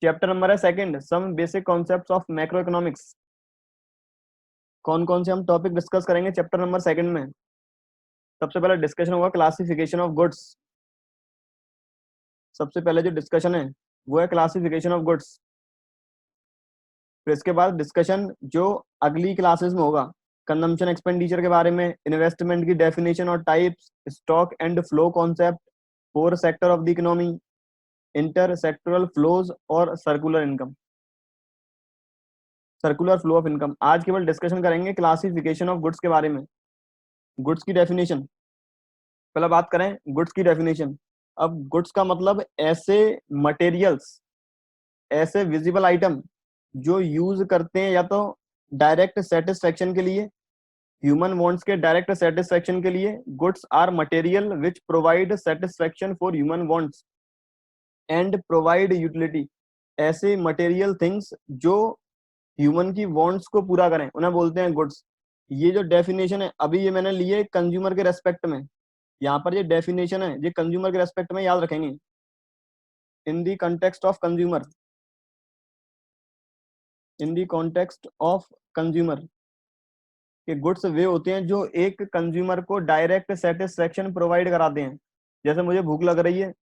Chapter number है second, some basic concepts of macroeconomics. कौन कौन से हम टॉपिक डिस्कस करेंगे चैप्टर नंबर सेकंड में? सबसे पहले डिस्कशन होगा क्लासिफिकेशन ऑफ गुड्स। सबसे पहले जो डिस्कशन है वो है क्लासिफिकेशन ऑफ गुड्स। फिर इसके बाद डिस्कशन जो अगली क्लासेस में होगा कंजम्पशन एक्सपेंडिचर के बारे में, इन्वेस्टमेंट की डेफिनेशन और types, stock and flow concept, four sector of the economy, inter sectoral flows और circular income, circular flow of income. आज केवल डिस्कशन करेंगे क्लासिफिकेशन ऑफ गुड्स के बारे में। गुड्स की डेफिनेशन, पहले बात करें गुड्स की डेफिनेशन। अब गुड्स का मतलब ऐसे मटेरियल्स, ऐसे विजिबल आइटम जो यूज करते हैं या तो डायरेक्ट सेटिस्फेक्शन के लिए, ह्यूमन वांट्स के डायरेक्ट सेटिस्फेक्शन के लिए। Goods are material which provide satisfaction for human wants and provide utility. ऐसे मटेरियल थिंग्स जो ह्यूमन की वांट्स को पूरा करें उन्हें बोलते हैं गुड्स। ये जो डेफिनेशन है अभी ये मैंने लिए कंज्यूमर के रेस्पेक्ट में। यहाँ पर ये डेफिनेशन है ये कंज्यूमर के रेस्पेक्ट में याद रखेंगे, in the context of consumer, in the context of consumer. कि गुड्स वे होते हैं जो एक कंज्यूमर को डायरेक्ट सेटिस्फेक्शन प्रोवाइड कराते हैं। जैसे मुझे भूख लग रही है,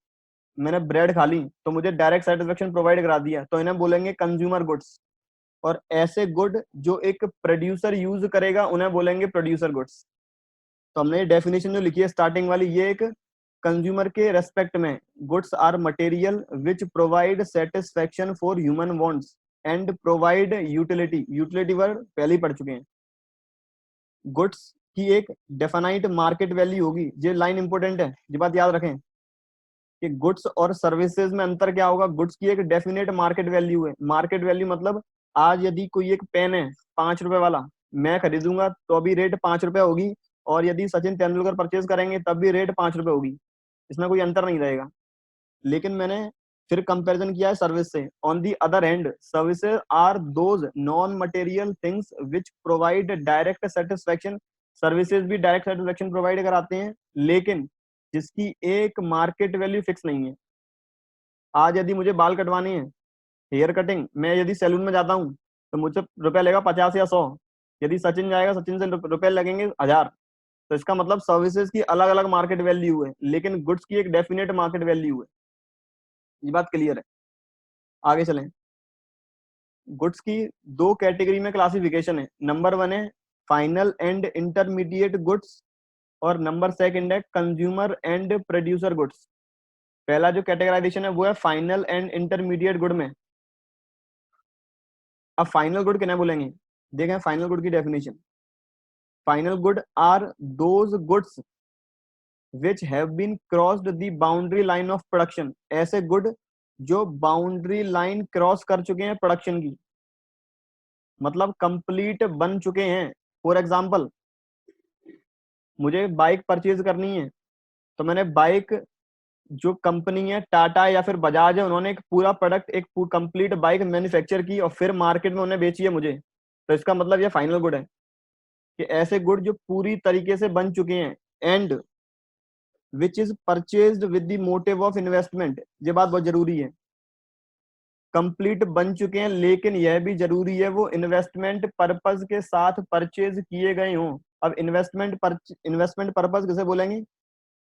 मैंने ब्रेड खा ली तो मुझे डायरेक्ट सेटिस्फेक्शन प्रोवाइड करा दिया, तो इन्हें बोलेंगे कंज्यूमर गुड्स। और ऐसे गुड जो एक प्रोड्यूसर यूज करेगा उन्हें बोलेंगे प्रोड्यूसर गुड्स। तो हमने ये डेफिनेशन जो लिखी है स्टार्टिंग वाली, ये एक कंज्यूमर के रेस्पेक्ट में, goods are material which provide satisfaction for human wants and provide utility. Utility word पहले ही पढ़ चुके हैं। गुड्स की एक डेफिनाइट मार्केट वैल्यू होगी, ये लाइन इंपॉर्टेंट है, ये बात याद रखें कि गुड्स और सर्विसेज में अंतर क्या होगा। गुड्स की एक डेफिनेट मार्केट वैल्यू है। मार्केट वैल्यू मतलब आज यदि कोई एक पेन है 5 रुपए वाला, मैं खरीदूंगा तो अभी रेट 5 रुपए होगी, और यदि सचिन तेंदुलकर परचेज करेंगे तब भी रेट 5 रुपए होगी, इसमें कोई अंतर नहीं रहेगा। लेकिन मैंने फिर कंपैरिजन किया है सर्विस से। On the other hand services are those non material things which provide direct satisfaction. Services भी डायरेक्ट सेटिस्फेक्शन प्रोवाइड कराते हैं, लेकिन जिसकी एक मार्केट वैल्यू फिक्स नहीं है। आज यदि मुझे बाल कटवाने हैं, हेयर कटिंग, मैं यदि सैलून में जाता हूँ तो मुझसे रुपया लेगा 50 या 100। यदि सचिन जाएगा, सचिन से रुपए लगेंगे 1000। तो इसका मतलब सर्विसेज की अलग अलग मार्केट वैल्यू है, लेकिन गुड्स की एक डेफिनेट मार्केट वैल्यू है। ये बात क्लियर है? आगे चलें। गुड्स की दो कैटेगरी में क्लासिफिकेशन है। नंबर 1 है फाइनल एंड इंटरमीडिएट गुड्स, और नंबर सेकंड है कंज्यूमर एंड प्रोड्यूसर गुड्स। पहला जो कैटेगराइजेशन है वो है फाइनल एंड इंटरमीडिएट गुड में। अब फाइनल गुड किन्हें बोलेंगे, देखें फाइनल गुड की definition. Final good are those goods which have been crossed the boundary line of production. ऐसे गुड जो बाउंड्री लाइन क्रॉस कर चुके हैं प्रोडक्शन की, मतलब कंप्लीट बन चुके हैं। फॉर एग्जाम्पल, मुझे बाइक परचेज करनी है, तो मैंने बाइक, जो कंपनी है टाटा या फिर बजाज है, उन्होंने एक पूरा प्रोडक्ट, एक कंप्लीट बाइक मैन्युफैक्चर की और फिर मार्केट में उन्हें बेची है मुझे, तो इसका मतलब ये फाइनल गुड है। कि ऐसे गुड जो पूरी तरीके से बन चुके हैं, and which is purchased with the motive of investment. ये बात बहुत जरूरी है, कंप्लीट बन चुके हैं, लेकिन यह भी जरूरी है वो इन्वेस्टमेंट पर्पज के साथ परचेज किए गए हों। अब इन्वेस्टमेंट पर्पज किसे बोलेंगे?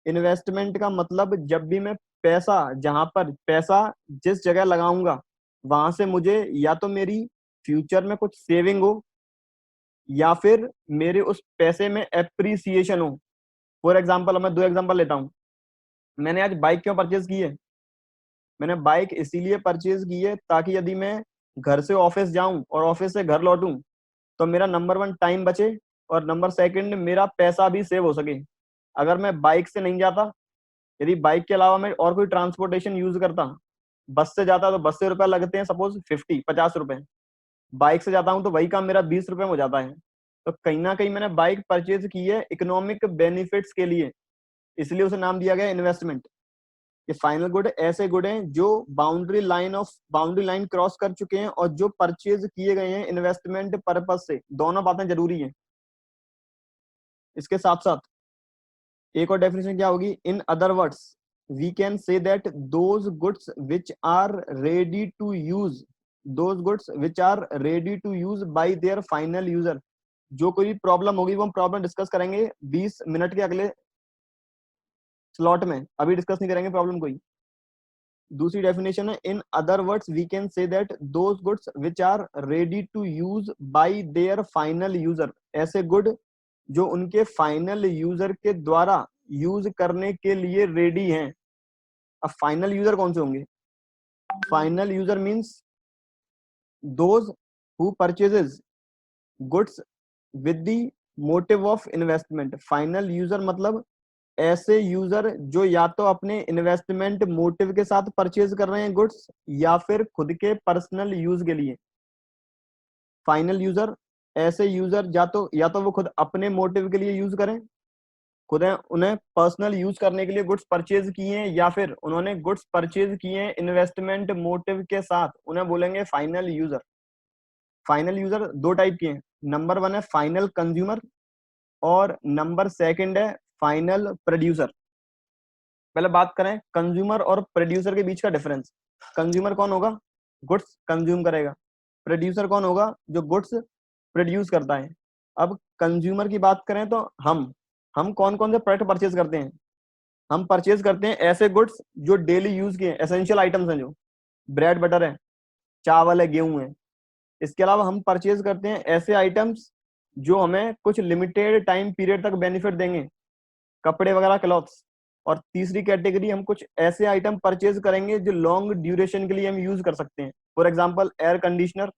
इन्वेस्टमेंट का मतलब जब भी मैं पैसा, जहां पर पैसा जिस जगह लगाऊंगा वहां से मुझे या तो मेरी फ्यूचर में कुछ सेविंग हो, या फिर मेरे उस पैसे में एप्रिसिएशन हो। फॉर एग्जाम्पल, मैं 2 एग्जाम्पल लेता हूं। मैंने आज बाइक क्यों परचेज की है? मैंने बाइक इसीलिए परचेज की है ताकि यदि मैं घर से ऑफिस जाऊं और ऑफिस से घर लौटूं तो मेरा नंबर 1 टाइम बचे, और नंबर सेकंड मेरा पैसा भी सेव हो सके। अगर मैं बाइक से नहीं जाता, यदि बाइक के अलावा मैं और कोई ट्रांसपोर्टेशन यूज करता, बस से जाता तो बस से रुपए लगते हैं सपोज 50 बाइक से जाता हूं तो वही काम मेरा 20 रुपए में हो जाता है। तो कहीं ना कहीं मैंने बाइक परचेज की है इकोनॉमिक बेनिफिट्स के लिए, इसलिए उसे नाम दिया गया इन्वेस्टमेंट। ये फाइनल गुड ऐसे गुड हैं जो बाउंड्री लाइन क्रॉस कर चुके हैं और जो परचेज किए गए हैं इन्वेस्टमेंट पर्पज से। दोनों बातें जरूरी हैं। इसके साथ साथ एक और डेफिनेशन क्या होगी, इन other words, we can say that those goods which are ready to use, those goods which are ready to use by their final user. जो कोई प्रॉब्लम होगी वो हम प्रॉब्लम डिस्कस करेंगे 20 मिनट के अगले स्लॉट में, अभी डिस्कस नहीं करेंगे प्रॉब्लम कोई। दूसरी डेफिनेशन है, in other words we can say that those goods which are ready to use by their final user, ऐसे गुड जो उनके फाइनल यूजर के द्वारा यूज करने के लिए रेडी हैं। अब फाइनल यूजर कौन से होंगे? Final user means those who purchases goods with the motive of investment. Final user मतलब ऐसे यूजर जो या तो अपने इन्वेस्टमेंट मोटिव के साथ परचेज कर रहे हैं गुड्स या फिर खुद के पर्सनल यूज के लिए। फाइनल यूजर ऐसे यूजर या तो वो खुद अपने मोटिव के लिए यूज करें, खुद उन्हें पर्सनल यूज करने के लिए गुड्स परचेज किए हैं, या फिर उन्होंने गुड्स परचेज किए हैं इन्वेस्टमेंट मोटिव के साथ, उन्हें बोलेंगे फाइनल यूजर। फाइनल यूजर दो टाइप के हैं, नंबर 1 है फाइनल कंज्यूमर और नंबर 2 है फाइनल प्रोड्यूसर। पहले बात करें कंज्यूमर और प्रोड्यूसर के बीच का डिफरेंस। कंज्यूमर कौन होगा? गुड्स कंज्यूम करेगा। प्रोड्यूसर कौन होगा? जो गुड्स प्रोड्यूस करता है। अब कंज्यूमर की बात करें तो हम कौन कौन से प्रोडक्ट परचेज करते हैं? हम परचेज करते हैं ऐसे गुड्स जो डेली यूज के एसेंशियल आइटम्स हैं, जो ब्रेड बटर है, चावल है, गेहूं है। इसके अलावा हम परचेज करते हैं ऐसे आइटम्स जो हमें कुछ लिमिटेड टाइम पीरियड तक बेनिफिट देंगे, कपड़े वगैरह, क्लॉथ्स। और तीसरी कैटेगरी, हम कुछ ऐसे आइटम परचेज करेंगे जो लॉन्ग ड्यूरेशन के लिए हम यूज कर सकते हैं, for example air conditioner,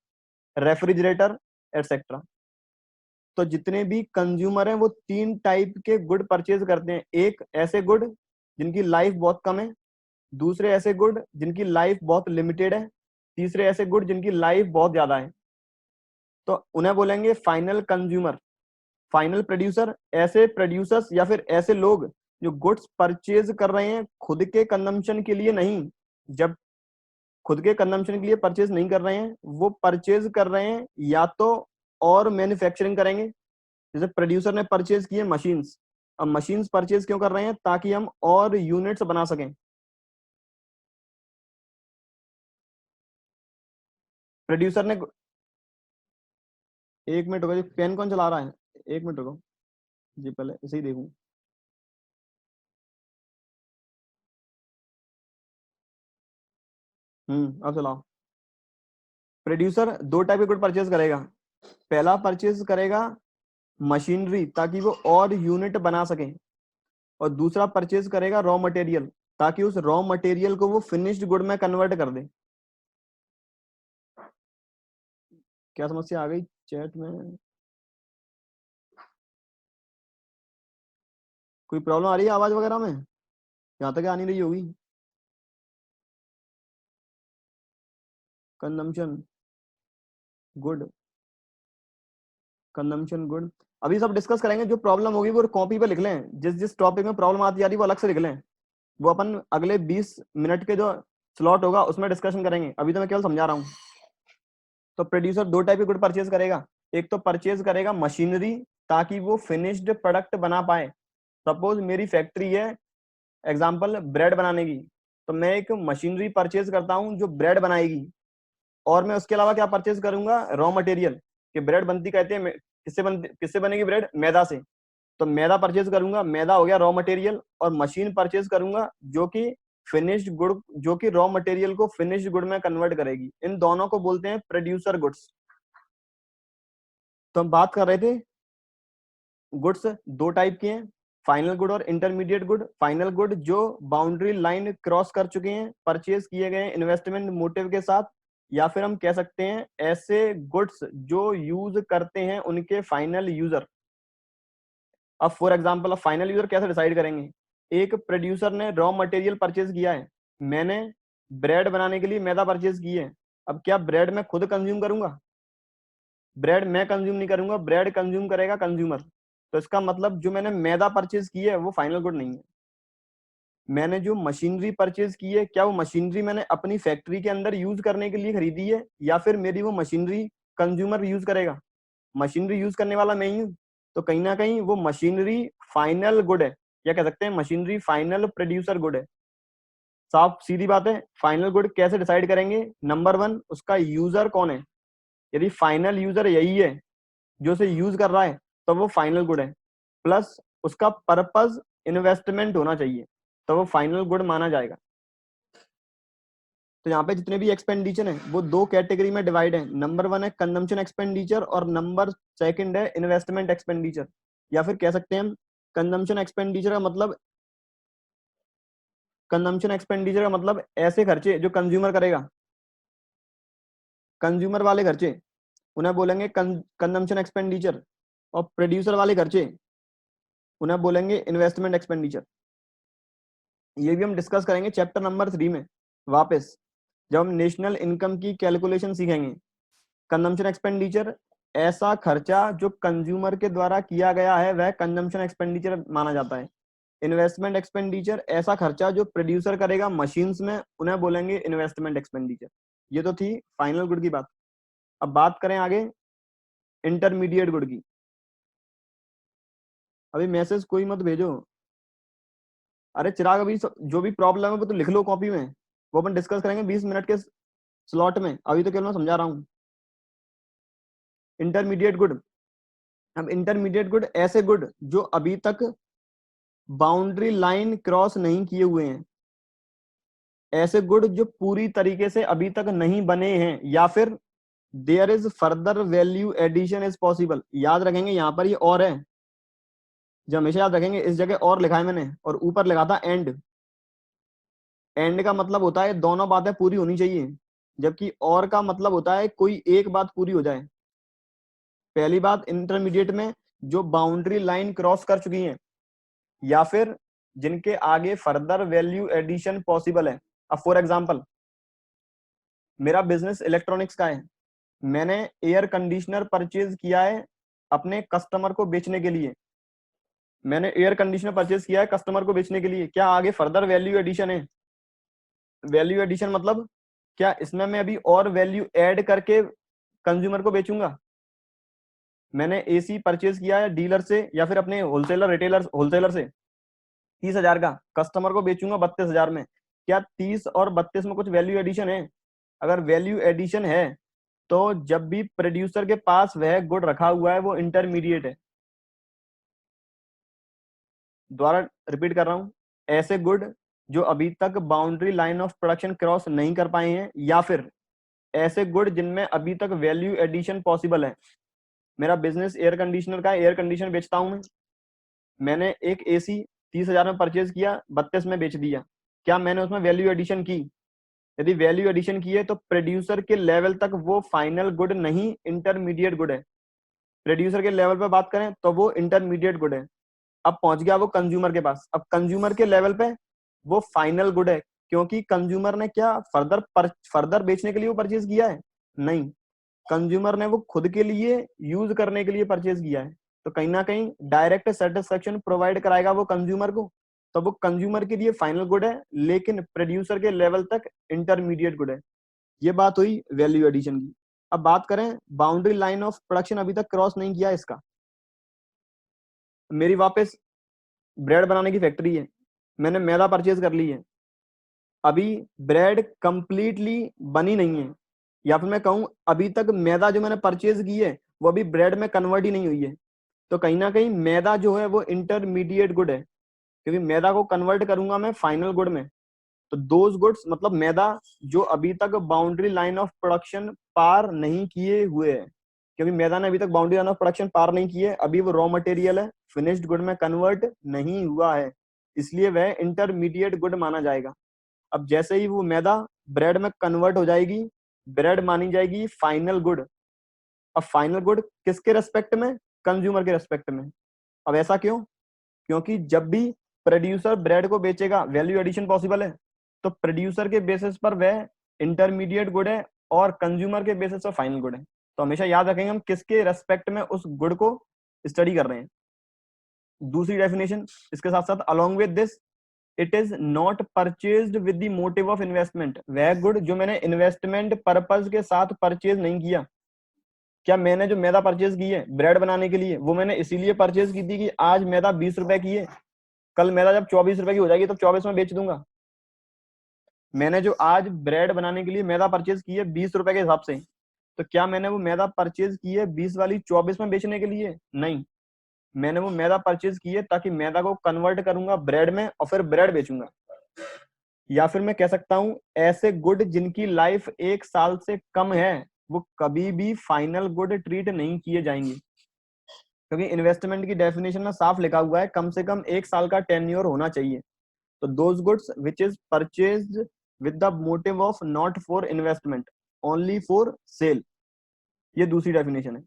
refrigerator etcetera. तो जितने भी कंज्यूमर हैं वो 3 टाइप के गुड परचेज करते हैं। एक ऐसे गुड जिनकी लाइफ बहुत कम है, दूसरे ऐसे गुड जिनकी लाइफ बहुत लिमिटेड है, तीसरे ऐसे गुड जिनकी लाइफ बहुत ज्यादा है। तो उन्हें बोलेंगे फाइनल कंज्यूमर। फाइनल प्रोड्यूसर ऐसे प्रोड्यूसर्स या फिर ऐसे लोग जो गुड्स परचेज कर रहे हैं खुद के कंजम्पशन के लिए नहीं। जब खुद के कंजम्पशन के लिए परचेज नहीं कर रहे हैं, वो परचेज कर रहे हैं या तो और मैन्युफैक्चरिंग करेंगे। जैसे प्रोड्यूसर ने परचेज किए मशीन्स, अब मशीन्स परचेज क्यों कर रहे हैं? ताकि हम और यूनिट्स बना सकें। प्रोड्यूसर ने, एक मिनट रुको जी, पेन कौन चला रहा है? एक मिनट रुको जी, पहले इसे ही देखूं। अब चलाओ। प्रोड्यूसर दो टाइप के गुड परचेज करेगा। पहला परचेज करेगा मशीनरी ताकि वो और यूनिट बना सके, और दूसरा परचेज करेगा रॉ मटेरियल ताकि उस रॉ मटेरियल को वो फिनिश्ड गुड में कन्वर्ट कर दे। क्या समस्या आ गई चैट में? कोई प्रॉब्लम आ रही है आवाज वगैरह में? यहाँ तक आ नहीं रही होगी। कंजम्पशन गुड, कंजम्पशन गुड, अभी सब डिस्कस करेंगे। जो प्रॉब्लम होगी वो कॉपी पे लिख लें, जिस जिस टॉपिक में प्रॉब्लम आती जा रही है वो अलग से लिख लें। वो अपन अगले 20 मिनट के जो स्लॉट होगा उसमें डिस्कशन करेंगे, अभी तो मैं केवल समझा रहा हूँ। तो प्रोड्यूसर दो टाइप के गुड परचेज करेगा। एक तो परचेज करेगा मशीनरी ताकि वो फिनिश्ड प्रोडक्ट बना पाए। सपोज मेरी फैक्ट्री है, एग्जांपल ब्रेड बनाने की, तो मैं एक मशीनरी परचेज करता हूँ जो ब्रेड बनाएगी, और मैं उसके अलावा क्या परचेज करूंगा? Raw material. कि ब्रेड बनती कहते हैं किससे बनेगी ब्रेड? मैदा से। तो मैदा परचेज करूंगा, मैदा हो गया रॉ मटेरियल, और मशीन परचेज करूंगा जो कि फिनिश्ड गुड, जो कि रॉ मटेरियल को फिनिश्ड गुड में कन्वर्ट करेगी। इन दोनों को बोलते हैं प्रोड्यूसर गुड्स। तो हम बात कर रहे थे गुड्स दो टाइप के हैं, फाइनल गुड और इंटरमीडिएट गुड। फाइनल गुड जो बाउंड्री लाइन क्रॉस कर चुके हैं, परचेज किए गए इन्वेस्टमेंट मोटिव के साथ, या फिर हम कह सकते हैं ऐसे गुड्स जो यूज करते हैं उनके फाइनल यूजर। अब फॉर एग्जांपल, अब फाइनल यूजर कैसे डिसाइड करेंगे? एक प्रोड्यूसर ने रॉ मटेरियल परचेज किया है, मैंने ब्रेड बनाने के लिए मैदा परचेज की है। अब क्या ब्रेड मैं खुद कंज्यूम करूंगा? ब्रेड मैं कंज्यूम नहीं करूंगा, ब्रेड कंज्यूम करेगा कंज्यूमर। तो इसका मतलब जो मैंने मैदा परचेज की है वो फाइनल गुड नहीं है। मैंने जो मशीनरी परचेज की है, क्या वो मशीनरी मैंने अपनी फैक्ट्री के अंदर यूज करने के लिए खरीदी है, या फिर मेरी वो मशीनरी कंज्यूमर यूज करेगा? मशीनरी यूज करने वाला मैं ही हूँ। तो कहीं ना कहीं वो मशीनरी फाइनल गुड है, या कह सकते हैं मशीनरी फाइनल प्रोड्यूसर गुड है। साफ सीधी बात है। फाइनल गुड कैसे डिसाइड करेंगे? नंबर 1, उसका यूजर कौन है। यदि फाइनल यूजर यही है जो उसे यूज कर रहा है तो वो फाइनल गुड है। प्लस उसका पर्पस इन्वेस्टमेंट होना चाहिए तो वो फाइनल गुड माना जाएगा। तो यहाँ पे जितने भी एक्सपेंडिचर है वो दो कैटेगरी में डिवाइड है। नंबर 1 है कंजम्पशन एक्सपेंडिचर और नंबर 2 है इन्वेस्टमेंट एक्सपेंडिचर। या फिर कह सकते हैं हम कंजम्पशन एक्सपेंडिचर का मतलब ऐसे खर्चे जो कंज्यूमर करेगा, कंज्यूमर वाले खर्चे उन्हें बोलेंगे कंजम्पशन एक्सपेंडिचर, और प्रोड्यूसर वाले खर्चे उन्हें बोलेंगे इन्वेस्टमेंट एक्सपेंडिचर। ये भी हम डिस्कस करेंगे चैप्टर नंबर 3 में वापस, जब हम नेशनल इनकम की कैलकुलेशन सीखेंगे। कंजम्पशन एक्सपेंडिचर ऐसा खर्चा जो कंज्यूमर के द्वारा किया गया है वह कंजम्पशन एक्सपेंडिचर माना जाता है। इन्वेस्टमेंट एक्सपेंडिचर ऐसा खर्चा जो प्रोड्यूसर करेगा मशीन्स में, उन्हें बोलेंगे इन्वेस्टमेंट एक्सपेंडिचर। ये तो थी फाइनल गुड की बात। अब बात करें आगे इंटरमीडिएट गुड की। अभी मैसेज कोई मत भेजो। अरे चिराग, अभी जो भी प्रॉब्लम है वो तो लिख लो कॉपी में, वो अपन डिस्कस करेंगे 20 मिनट के स्लॉट में। अभी तो केवल मैं समझा रहा हूँ इंटरमीडिएट गुड। अब इंटरमीडिएट गुड ऐसे गुड जो अभी तक बाउंड्री लाइन क्रॉस नहीं किए हुए हैं, ऐसे गुड जो पूरी तरीके से अभी तक नहीं बने हैं, या फिर there is further value addition is possible. याद रखेंगे यहाँ पर ये और है, जो हमेशा याद रखेंगे। इस जगह और लिखा है मैंने और ऊपर लिखा था एंड। एंड का मतलब होता है दोनों बातें पूरी होनी चाहिए, जबकि और का मतलब होता है कोई एक बात पूरी हो जाए। पहली बात, इंटरमीडिएट में जो बाउंड्री लाइन क्रॉस कर चुकी हैं या फिर जिनके आगे फर्दर वैल्यू एडिशन पॉसिबल है। अब फॉर एग्जांपल मेरा बिजनेस इलेक्ट्रॉनिक्स का है, मैंने एयर कंडीशनर परचेज किया है अपने कस्टमर को बेचने के लिए। मैंने एयर कंडीशनर परचेज किया है कस्टमर को बेचने के लिए, क्या आगे फर्दर वैल्यू एडिशन है? वैल्यू एडिशन मतलब क्या इसमें मैं अभी और वैल्यू ऐड करके कंज्यूमर को बेचूंगा? मैंने एसी परचेज किया है डीलर से या फिर अपने होलसेलर से 30,000 का, कस्टमर को बेचूंगा 32,000 में। क्या 30 और 32 में कुछ वैल्यू एडिशन है? अगर वैल्यू एडिशन है तो जब भी प्रोड्यूसर के पास वह गुड रखा हुआ है वो इंटरमीडिएट है। दोबारा रिपीट कर रहा हूं, ऐसे गुड जो अभी तक boundary line of production cross नहीं कर पाए हैं, या फिर ऐसे गुड जिनमें अभी तक वैल्यू एडिशन पॉसिबल है। मेरा बिजनेस एयर कंडीशनर का, एयर कंडीशनर बेचता हूं मैं। मैंने एक एसी 30,000 में परचेज किया, 32 में बेच दिया। क्या मैंने उसमें वैल्यू एडिशन की? यदि वैल्यू एडिशन की है तो प्रोड्यूसर के लेवल तक वो फाइनल गुड नहीं, इंटरमीडिएट गुड है। प्रोड्यूसर के लेवल पे बात करें तो वो इंटरमीडिएट गुड है। अब पहुंच गया वो कंज्यूमर के पास, अब कंज्यूमर के लेवल पे वो फाइनल गुड है, क्योंकि कंज्यूमर ने क्या फर्दर बेचने के लिए वो परचेज किया है? नहीं, कंज्यूमर ने वो खुद के लिए यूज करने के लिए परचेज किया है। तो कहीं ना कहीं डायरेक्ट सेटिस्फेक्शन प्रोवाइड कराएगा वो कंज्यूमर को, तो वो कंज्यूमर के लिए फाइनल गुड है, लेकिन प्रोड्यूसर के लेवल तक इंटरमीडिएट गुड है। ये बात हुई वैल्यू एडिशन की। अब बात करें बाउंड्री लाइन ऑफ प्रोडक्शन अभी तक क्रॉस नहीं किया इसका। मेरी वापस ब्रेड बनाने की फैक्ट्री है, मैंने मैदा परचेज कर ली है, अभी ब्रेड कंप्लीटली बनी नहीं है, या फिर मैं कहूं अभी तक मैदा जो मैंने परचेज की है वो अभी ब्रेड में कन्वर्ट ही नहीं हुई है। तो कहीं ना कहीं मैदा जो है वो इंटरमीडिएट गुड है, क्योंकि मैदा को कन्वर्ट करूंगा मैं फाइनल गुड में। तो दोज गुड्स मतलब मैदा जो अभी तक बाउंड्री लाइन ऑफ प्रोडक्शन पार नहीं किए हुए हैं, क्योंकि मैदा ने अभी तक बाउंड्री लाइन ऑफ प्रोडक्शन पार नहीं किए, अभी वो रॉ मटेरियल है, फिनिश्ड गुड में कन्वर्ट नहीं हुआ है, इसलिए वह इंटरमीडिएट गुड माना जाएगा। अब जैसे ही वो मैदा ब्रेड में कन्वर्ट हो जाएगी, ब्रेड मानी जाएगी फाइनल गुड। अब फाइनल गुड किसके रेस्पेक्ट में? कंज्यूमर के रेस्पेक्ट में। अब ऐसा क्यों? क्योंकि जब भी प्रोड्यूसर ब्रेड को बेचेगा वैल्यू एडिशन पॉसिबल है, तो प्रोड्यूसर के बेसिस पर वह इंटरमीडिएट गुड है और कंज्यूमर के बेसिस पर फाइनल गुड है। तो हमेशा याद रखेंगे हम किसके रेस्पेक्ट में उस गुड को स्टडी कर रहे हैं। दूसरी डेफिनेशन इसके साथ साथ, along with this, it is not purchased with the motive of investment. वह गुड जो मैंने इन्वेस्टमेंट पर्पज के साथ परचेज नहीं किया। क्या मैंने जो मैदा परचेज की है ब्रेड बनाने के लिए, वो मैंने इसीलिए परचेज की थी कि आज मैदा 20 रुपए की है, कल मैदा जब 24 रुपए की हो जाएगी तो 24 में बेच दूंगा? मैंने जो आज ब्रेड बनाने के लिए मैदा परचेज की है 20 रुपए के हिसाब से, तो क्या मैंने वो मैदा परचेज की है 20 वाली 24 में बेचने के लिए? नहीं, मैंने वो मैदा परचेज की है ताकि मैदा को कन्वर्ट करूंगा ब्रेड में और फिर ब्रेड बेचूंगा। या फिर मैं कह सकता हूं ऐसे गुड जिनकी लाइफ 1 साल से कम है वो कभी भी फाइनल गुड ट्रीट नहीं किए जाएंगे, क्योंकि इन्वेस्टमेंट की डेफिनेशन में साफ लिखा हुआ है कम से कम 1 साल का टेन्योर होना चाहिए। तो those goods which is purchased with the motive of not for investment only for sale, ये दूसरी डेफिनेशन है।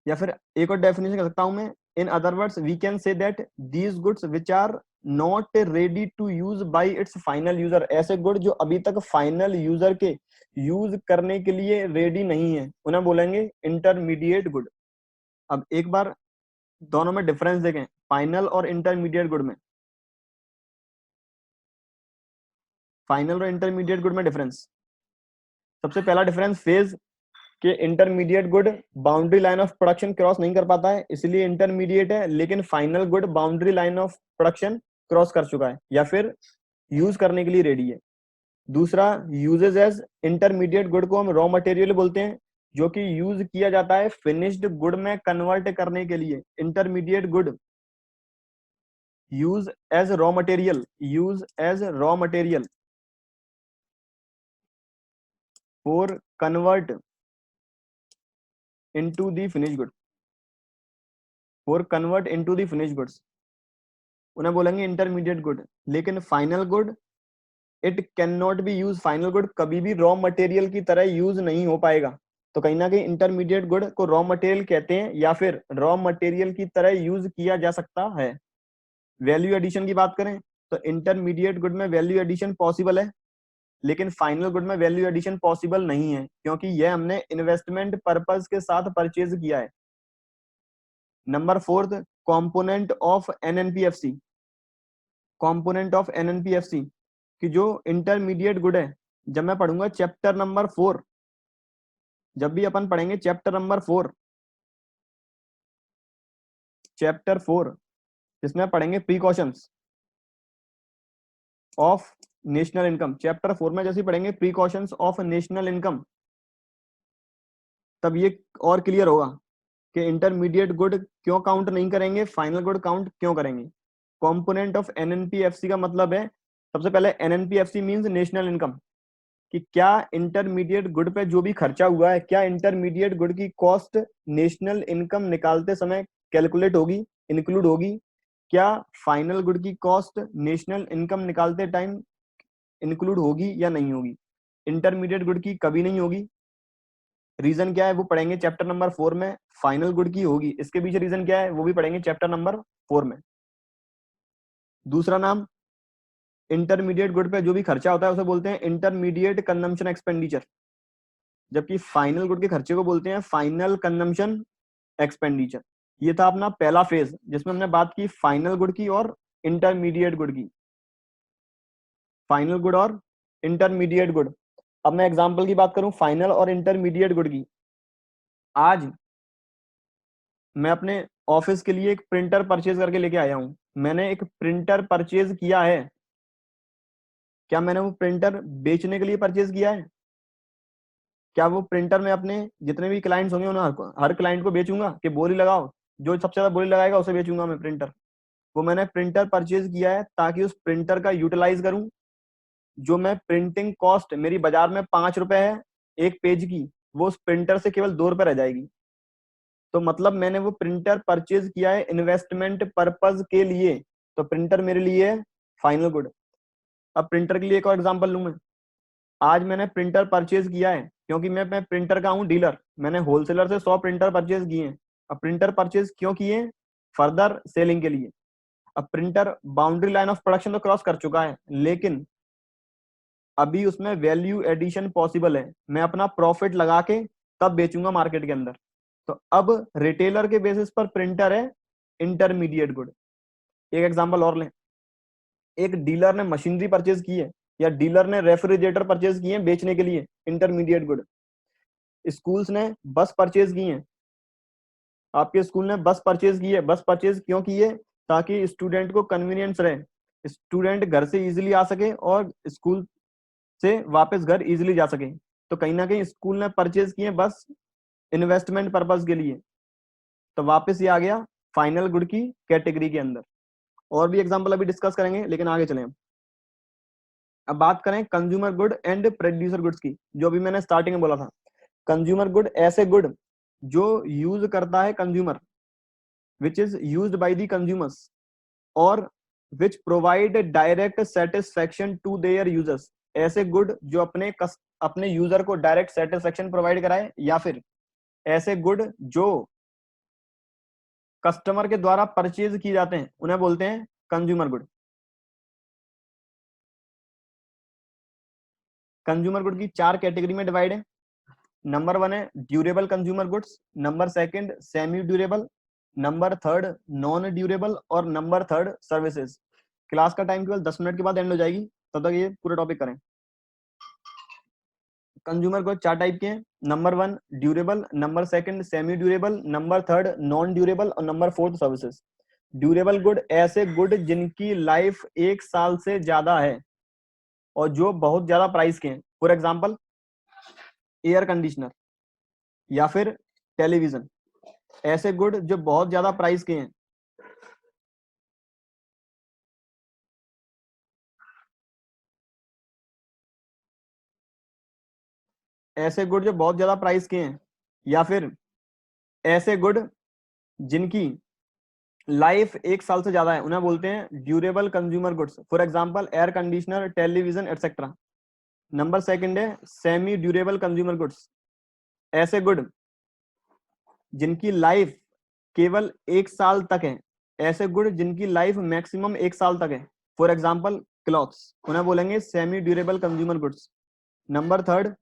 या फिर एक और डेफिनेशन कर सकता हूं मैं, in other words we can say that these goods which are not ready to use by its final user, ऐसे गुड जो अभी तक फाइनल यूजर के यूज करने के लिए रेडी नहीं है उन्हें बोलेंगे इंटरमीडिएट गुड। अब एक बार दोनों में डिफरेंस देखें, फाइनल और इंटरमीडिएट गुड में, फाइनल और इंटरमीडिएट गुड में डिफरेंस। सबसे पहला डिफरेंस फेज कि intermediate good boundary line of production cross नहीं कर पाता है इसलिए इंटरमीडिएट है, लेकिन final good boundary line of production cross कर चुका है या फिर यूज करने के लिए रेडी है। दूसरा, यूजेज एज इंटरमीडिएट गुड को हम रॉ मटेरियल बोलते हैं, जो कि यूज किया जाता है फिनिश्ड गुड में कन्वर्ट करने के लिए। Intermediate good use as raw material, use as raw material for convert into the finished good, for convert into the finished goods, उन्हें बोलेंगे इंटरमीडिएट गुड। लेकिन final good it can not be use, final good कभी भी raw material की तरह use नहीं हो पाएगा। तो कहीं ना कहीं इंटरमीडिएट गुड को रॉ मटेरियल कहते हैं या फिर रॉ मटेरियल की तरह यूज किया जा सकता है। वैल्यू एडिशन की बात करें तो इंटरमीडिएट गुड में वैल्यू एडिशन पॉसिबल है, लेकिन फाइनल गुड में वैल्यू एडिशन पॉसिबल नहीं है क्योंकि यह हमने इन्वेस्टमेंट पर्पस के साथ परचेज किया है। Number fourth, component of NNPFC, component of NNPFC कि जो इंटरमीडिएट गुड है, जब मैं पढ़ूंगा चैप्टर नंबर 4, जब भी अपन पढ़ेंगे चैप्टर नंबर 4, चैप्टर 4 जिसमें पढ़ेंगे precautions of national income, chapter 4 में जैसे पढ़ेंगे प्रीकॉशंस ऑफ नेशनल इनकम, तब ये और क्लियर होगा कि इंटरमीडिएट गुड क्यों काउंट नहीं करेंगे, फाइनल गुड काउंट क्यों करेंगे। कंपोनेंट ऑफ एनएनपीएफसी का मतलब है, सबसे पहले एनएनपीएफसी मींस नेशनल इनकम, कि क्या इंटरमीडिएट गुड पे जो भी खर्चा हुआ है, क्या इंटरमीडिएट गुड की कॉस्ट नेशनल इनकम निकालते समय कैलकुलेट होगी, इंक्लूड होगी। क्या फाइनल गुड की कॉस्ट नेशनल इनकम निकालते टाइम इंक्लूड होगी या नहीं होगी। इंटरमीडिएट गुड की कभी नहीं होगी। रीजन क्या है वो पढ़ेंगे चैप्टर नंबर 4 में। फाइनल गुड की होगी, इसके पीछे रीजन क्या है वो भी पढ़ेंगे चैप्टर नंबर 4 में। दूसरा नाम, इंटरमीडिएट गुड पे जो भी खर्चा होता है उसे बोलते हैं इंटरमीडिएट कंजम्पशन एक्सपेंडिचर, जबकि फाइनल गुड के खर्चे को बोलते हैं फाइनल कंजम्पशन एक्सपेंडिचर। ये था अपना पहला फेज जिसमें हमने बात की फाइनल गुड की और इंटरमीडिएट गुड की, फाइनल गुड और इंटरमीडिएट गुड। अब मैं एग्जांपल की बात करूं फाइनल और इंटरमीडिएट गुड की। आज मैं अपने ऑफिस के लिए एक प्रिंटर परचेज करके लेके आया हूं, मैंने एक प्रिंटर परचेज किया है। क्या मैंने वो प्रिंटर बेचने के लिए परचेज किया है? क्या वो प्रिंटर मैं अपने जितने भी क्लाइंट्स होंगे उन्हें हर क्लाइंट को बेचूंगा कि बोली लगाओ, जो सबसे ज्यादा बोली लगाएगा उसे बेचूंगा मैं प्रिंटर? वो मैंने प्रिंटर परचेज किया है ताकि उस प्रिंटर का यूटिलाइज करूं। जो मैं प्रिंटिंग कॉस्ट मेरी बाजार में 5 रुपए है एक पेज की, वो उस प्रिंटर से केवल 2 रुपए रह जाएगी। तो मतलब मैंने वो प्रिंटर परचेज किया है इन्वेस्टमेंट पर्पज के लिए, तो प्रिंटर मेरे लिए फाइनल गुड। अब प्रिंटर के लिए एक और एग्जांपल लूं मैं। आज मैंने प्रिंटर परचेज किया है क्योंकि मैं प्रिंटर का हूं डीलर, मैंने होलसेलर से 100 प्रिंटर परचेज किए हैं। अब प्रिंटर परचेज क्यों किए? फर्दर सेलिंग के लिए। अब printer boundary line of production तो क्रॉस कर चुका है, लेकिन अभी उसमें वैल्यू एडिशन पॉसिबल है, मैं अपना प्रॉफिट लगा के तब बेचूंगा मार्केट के अंदर। तो अब रिटेलर के बेसिस पर प्रिंटर है इंटरमीडिएट गुड। एक एग्जांपल और लें, एक डीलर ने मशीनरी परचेज की है या डीलर ने रेफ्रिजरेटर परचेज किए हैं बेचने के लिए, इंटरमीडिएट गुड। स्कूल्स ने बस परचेज की है, आपके स्कूल ने बस परचेज की है। बस परचेज क्यों की है? ताकि स्टूडेंट को कन्वीनियंस रहे, स्टूडेंट घर से इजीली आ सके और स्कूल से वापस घर इजीली जा सके। तो कहीं ना कहीं स्कूल ने परचेज किए बस इन्वेस्टमेंट पर्पज के लिए। तो वापस ये आ गया फाइनल गुड की कैटेगरी के अंदर। और भी एग्जांपल अभी डिस्कस करेंगे, लेकिन आगे चलें। अब बात करें consumer good and producer goods की, जो अभी मैंने स्टार्टिंग में बोला था। कंज्यूमर गुड ऐसे गुड जो यूज करता है consumer, which is used by the consumers, और which provide direct satisfaction to their users. ऐसे गुड जो अपने यूजर को डायरेक्ट सेटिस्फेक्शन प्रोवाइड कराए, या फिर ऐसे गुड जो कस्टमर के द्वारा परचेज किए जाते हैं, उन्हें बोलते हैं कंज्यूमर गुड। कंज्यूमर गुड की 4 कैटेगरी में डिवाइड है। नंबर 1 है durable consumer goods, number 2 semi durable, number 3 non durable, और नंबर 3 सर्विसेज। क्लास का टाइम केवल 10 मिनट के बाद एंड हो जाएगी, तब तक ये पूरा टॉपिक करें। कंज्यूमर गुड 4 टाइप के हैं। Number 1 durable, number 2 semi durable, number 3 non durable, और नंबर 4 सर्विसेज। ड्यूरेबल गुड ऐसे गुड जिनकी लाइफ 1 साल से ज्यादा है और जो बहुत ज्यादा प्राइस के हैं। फॉर एग्जांपल एयर कंडीशनर या फिर टेलीविजन। ऐसे गुड जो बहुत ज्यादा प्राइस के हैं। ऐसे गुड जो बहुत ज्यादा प्राइस के हैं, या फिर ऐसे गुड जिनकी लाइफ 1 साल से ज्यादा है, उन्हें बोलते हैं durable consumer goods. For example air conditioner, television etcetera. Number 2 है सेमी ड्यूरेबल कंज्यूमर गुड्स। ऐसे गुड जिनकी लाइफ केवल 1 साल तक है। ऐसे गुड जिनकी लाइफ मैक्सिमम 1 साल तक है। फॉर एग्जाम्पल क्लॉथ्स, उन्हें बोलेंगे semi durable consumer goods. Number 3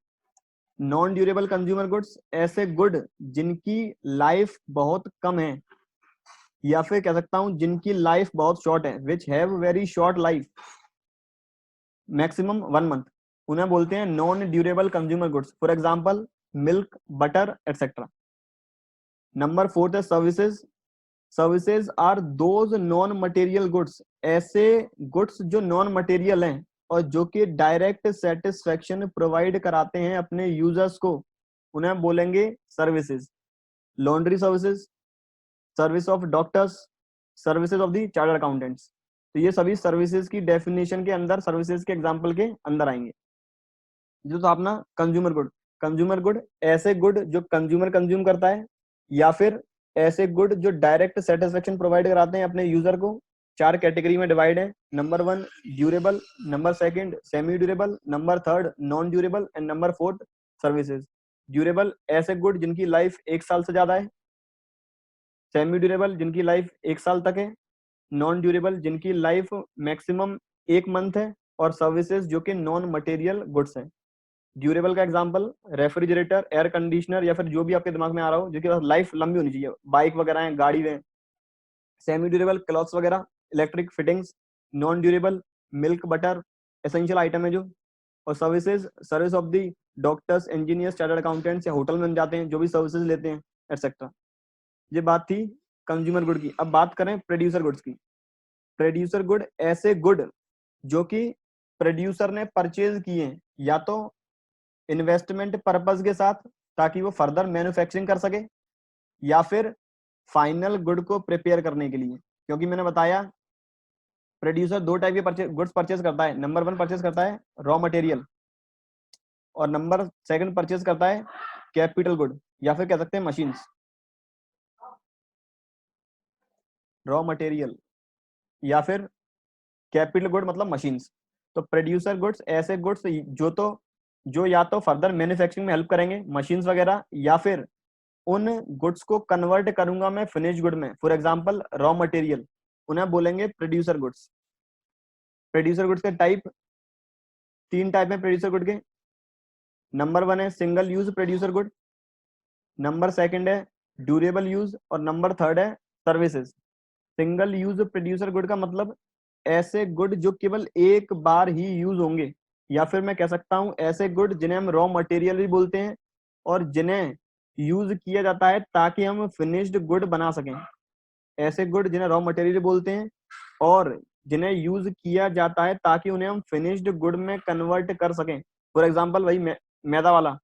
non durable consumer goods, ऐसे गुड जिनकी लाइफ बहुत कम है, या फिर कह सकता हूं जिनकी लाइफ बहुत शॉर्ट है, which have very short life, maximum 1 month. उन्हें बोलते हैं non durable consumer goods. For example milk, butter etcetera. Number 4 है services. Services are those non material goods, ऐसे गुड्स जो नॉन मटेरियल हैं और जो कि डायरेक्ट सेटिस्फेक्शन प्रोवाइड कराते हैं अपने यूजर्स को, उन्हें बोलेंगे services. Laundry services, service of doctors, services of the chartered accountants. तो ये सभी सर्विसेज की डेफिनेशन के अंदर, सर्विसेज के एग्जांपल के अंदर आएंगे। जो तो अपना कंज्यूमर गुड। कंज्यूमर गुड ऐसे गुड जो कंज्यूमर कंज्यूम करता है, या फिर ऐसे गुड जो डायरेक्ट सेटिस्फेक्शन प्रोवाइड कराते हैं अपने यूजर को। 4 कैटेगरी में डिवाइड है। Number 1 durable, number 2 semi durable, number 3 non durable, and number 4 services. Durable ऐसे गुड जिनकी लाइफ 1 साल से ज्यादा है। सेमी ड्यूरेबल जिनकी लाइफ 1 साल तक है। नॉन ड्यूरेबल जिनकी लाइफ मैक्सिमम 1 मंथ है। और सर्विसेज जो कि नॉन मटेरियल गुड्स हैं। ड्यूरेबल का एग्जांपल रेफ्रिजरेटर, एयर कंडीशनर, या फिर जो भी आपके दिमाग में आ रहा हो जो कि लाइफ लंबी होनी चाहिए, बाइक वगैरह है, गाड़ी में। सेमी ड्यूरेबल क्लॉथ्स वगैरह, electric fittings. Non durable milk, butter, essential item है जो। और services, service of the doctors, engineers, chartered accountants, या होटल में जाते हैं जो भी सर्विसेज लेते हैं, एटसेट्रा। ये बात थी कंज्यूमर गुड की। अब बात करें प्रोड्यूसर गुड्स की। प्रोड्यूसर गुड ऐसे गुड जो कि प्रोड्यूसर ने परचेज किए हैं, या तो इन्वेस्टमेंट पर्पज के साथ ताकि वो फर्दर मैन्युफैक्चरिंग कर सके, या फिर फाइनल गुड को प्रिपेयर करने के लिए। क्योंकि मैंने बताया प्रोड्यूसर 2 टाइप के गुड्स परचेज करता है। नंबर 1 परचेज करता है रॉ मटेरियल, और नंबर 2 परचेज करता है कैपिटल गुड, या फिर कह सकते हैं मशीन्स। रॉ मटेरियल या फिर कैपिटल गुड मतलब मशीन्स। तो प्रोड्यूसर गुड्स ऐसे गुड्स जो या तो फर्दर मैन्युफैक्चरिंग में हेल्प करेंगे, मशीन्स वगैरह, या फिर उन गुड्स को कन्वर्ट करूंगा मैं फिनिश गुड में। फॉर एग्जांपल रॉ मटेरियल, उन्हें बोलेंगे प्रोड्यूसर गुड्स। प्रोड्यूसर गुड्स के टाइप 3 टाइप है प्रोड्यूसर गुड के। नंबर 1 है single use producer good, number 2 है ड्यूरेबल यूज, और नंबर 3 है services. Single use producer good का मतलब ऐसे गुड जो केवल एक बार ही यूज होंगे, या फिर मैं कह सकता हूं ऐसे गुड जिन्हें हम रॉ मटेरियल भी बोलते हैं, और जिन्हें यूज किया जाता है ताकि हम फिनिश्ड गुड बना सकें। ऐसे गुड जिन्हें रॉ मटेरियल बोलते हैं, और जिन्हें यूज किया जाता है ताकि उन्हें हम फिनिश्ड गुड में कन्वर्ट कर सकें। फॉर एग्जाम्पल वही मैदा वाला,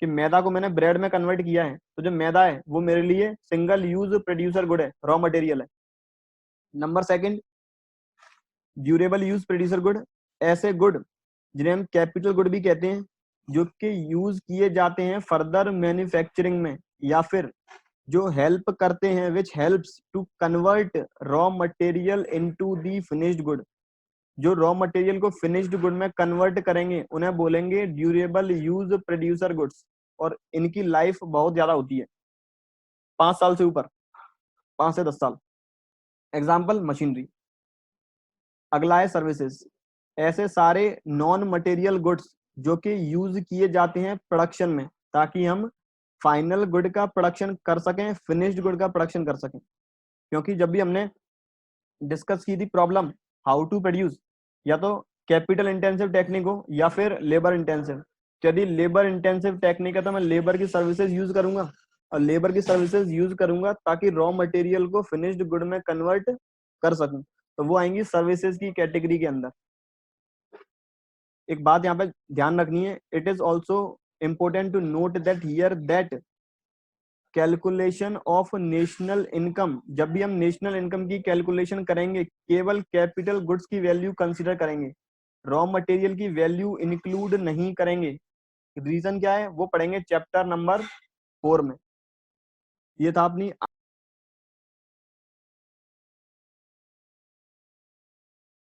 कि मैदा को मैंने ब्रेड में कन्वर्ट किया है, तो जो मैदा है वो मेरे लिए सिंगल यूज प्रोड्यूसर गुड है, रॉ मटेरियल है। Number second, durable use producer good, ऐसे गुड जिन्हें हम कैपिटल गुड भी कहते हैं, जो कि यूज किए जाते हैं फर्दर मैन्युफैक्चरिंग में, या फिर जो हेल्प करते हैं, which helps to convert raw material into the finished good, जो रॉ मटेरियल को फिनिश्ड गुड में कन्वर्ट करेंगे उन्हें बोलेंगे ड्यूरेबल यूज प्रोड्यूसर गुड्स, और इनकी लाइफ बहुत ज्यादा होती है, 5 साल से ऊपर, 5 से 10 साल। Example machinery. अगला है सर्विसेज, ऐसे सारे नॉन मटेरियल गुड्स जो कि यूज किए जाते हैं प्रोडक्शन में, ताकि हम फाइनल गुड का प्रोडक्शन कर सकें, फिनिश्ड गुड का प्रोडक्शन कर सकें। क्योंकि जब भी हमने डिस्कस की थी प्रॉब्लम हाउ टू प्रोड्यूस, या तो कैपिटल इंटेंसिव टेक्निक हो या फिर लेबर इंटेंसिव, यदि लेबर इंटेंसिव टेक्निक है तो मैं लेबर की सर्विसेज यूज करूंगा, और लेबर की सर्विसेज यूज करूंगा ताकि रॉ मटेरियल को फिनिश्ड गुड में कन्वर्ट कर सकूं, तो वो आएंगी सर्विसेज की कैटेगरी के अंदर। एक बात यहाँ पे ध्यान रखनी है, it is also important to note that here that calculation of national income, जब भी हम नेशनल इनकम की कैलकुलेशन करेंगे केवल कैपिटल गुड्स की वैल्यू कंसीडर करेंगे, रॉ मटेरियल की वैल्यू इंक्लूड नहीं करेंगे। रीजन क्या है वो पढ़ेंगे चैप्टर नंबर 4 में। ये था अपनी